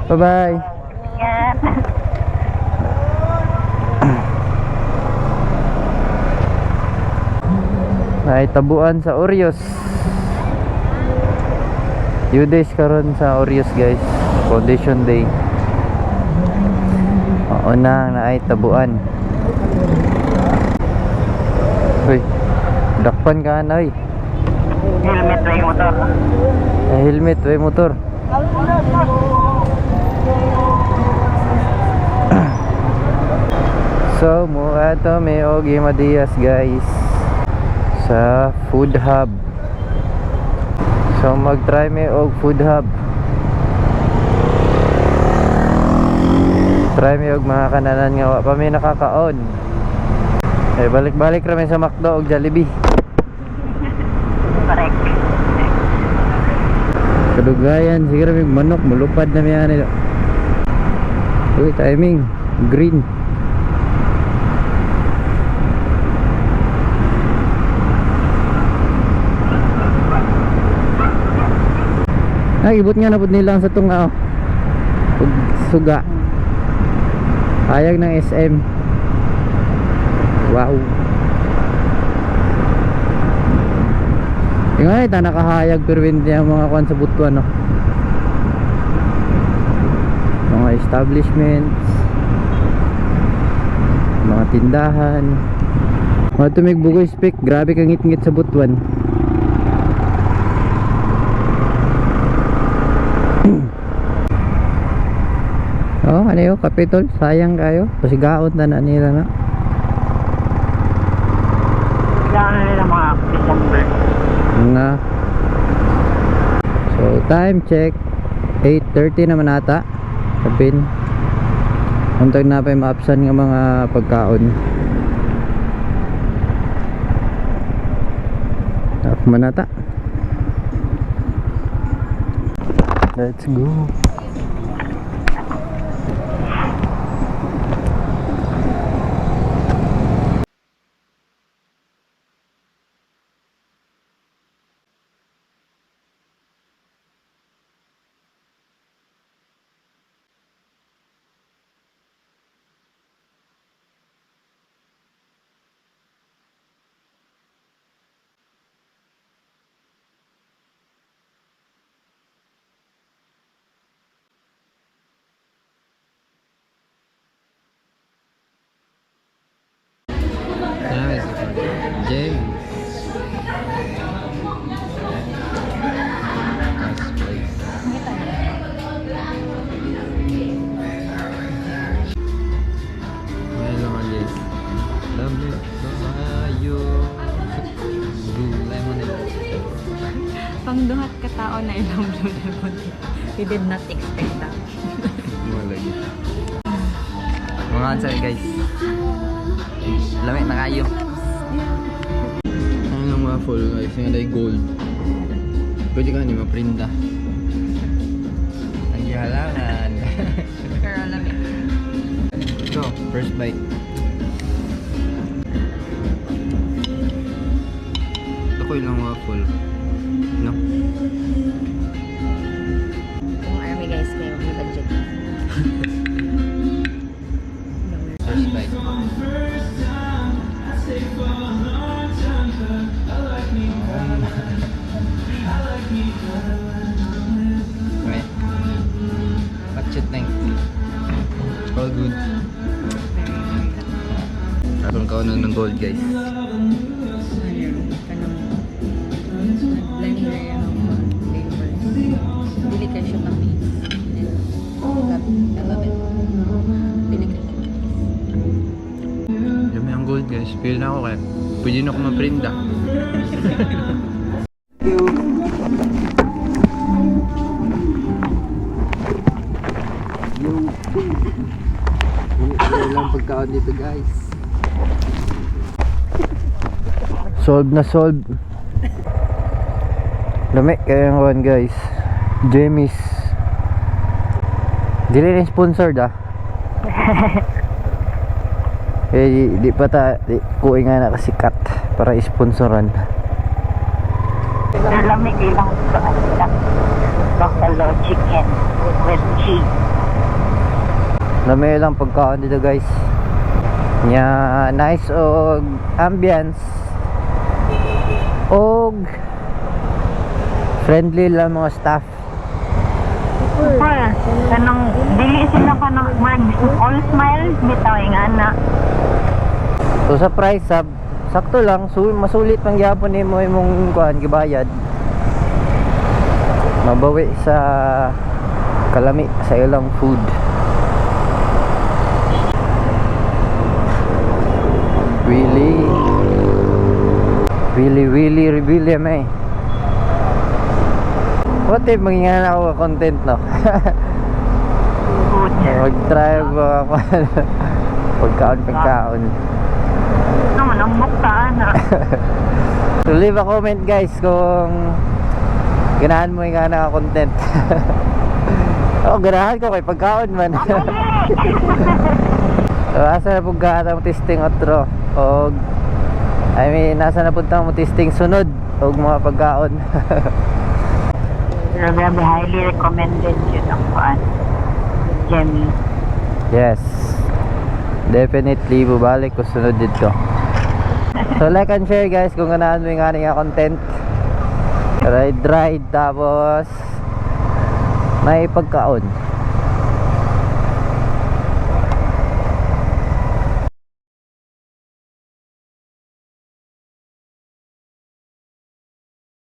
Bye-bye. Yan. Ay tabuan sa Oreos. Few days karon sa Oreos guys. Foundation day. Oo na ay tabuan. Uy, dakpan ka na oy. Helmet way motor. Helmet way motor. So mo ato may ogi Madias guys sa food hub. So mag-try may og food hub. Try may og mga kananan nga wa pa may nakakaon. Eh balik-balik ra may sa McDo og Jollibee. Correct. Kadugayan siguro may manok mulupad na miyan nila. Uy timing green. Ay, ibot nga napod nila sa tunga suga. Hayag ng SM. Wow. Yung ay, nakahayag pero hindi ang mga kuwan sa Butuan no? Mga establishments, mga tindahan. Mga tumig bugoy speak. Grabe kang ngit-ngit sa Butuan. Oh, ano yun, Kapitol? Sayang kayo. Pasigaon na nila na. Kailangan na nila mga December. Nga. So, time check. 8:30 naman ata. Kapin. Untag na pa yung ma-absan ng mga pagkaon. Tapos manata. Let's go. James. Pangduhat ka tao na ilang blue lemon. We did not expect that. Malagi. Mga answer guys. Lamig na kayo. Ang mga waffle guys, yung alay gold. Pwede ka nyo maprinda. Ang gihalangan. Pero lamig. So, first bite. Ako ilang waffle. No? Kung army guys, may budget. First bite. Okay. Patchet na all good. Karoon ka ng gold guys. Dami ang gold guys. Feel na ako kaya pwede na ako maprinda. Ilang pagkaon dito guys. Solve na solve. Lami kaya ang guys. Jamie's. Dili rin sponsored ah. Eh di pa ta kuing nga na kasikat para isponsoran. Lamig ilang ito. Buffalo chicken with cheese. Lamay lang pagkaon dito guys. Nya nice og ambience. Og friendly lang mga staff. Super. Kanang dili sila kanang all smile bitaw ing ana. So sa price sakto lang, masulit pang gyapon nimo imong kuan gibayad. Mabawi sa kalami sa ilang food. Really may. What if maging ako content no? Good. Mag-try ako pagkaon. Naman ang mukha ana. So leave a comment guys kung ganahan mo yung content. Ganahan ko kay pagkaon man. So asa na pagkaon mo testing otro og nasa na punta mo testing sunod og mga pagkaon. Grabe, highly recommended yun ang kuan. Jemmy. Yes. Definitely bubalik ko sunod dito. So like and share guys kung ganahan mo yung content. Ride tapos may pagkaon.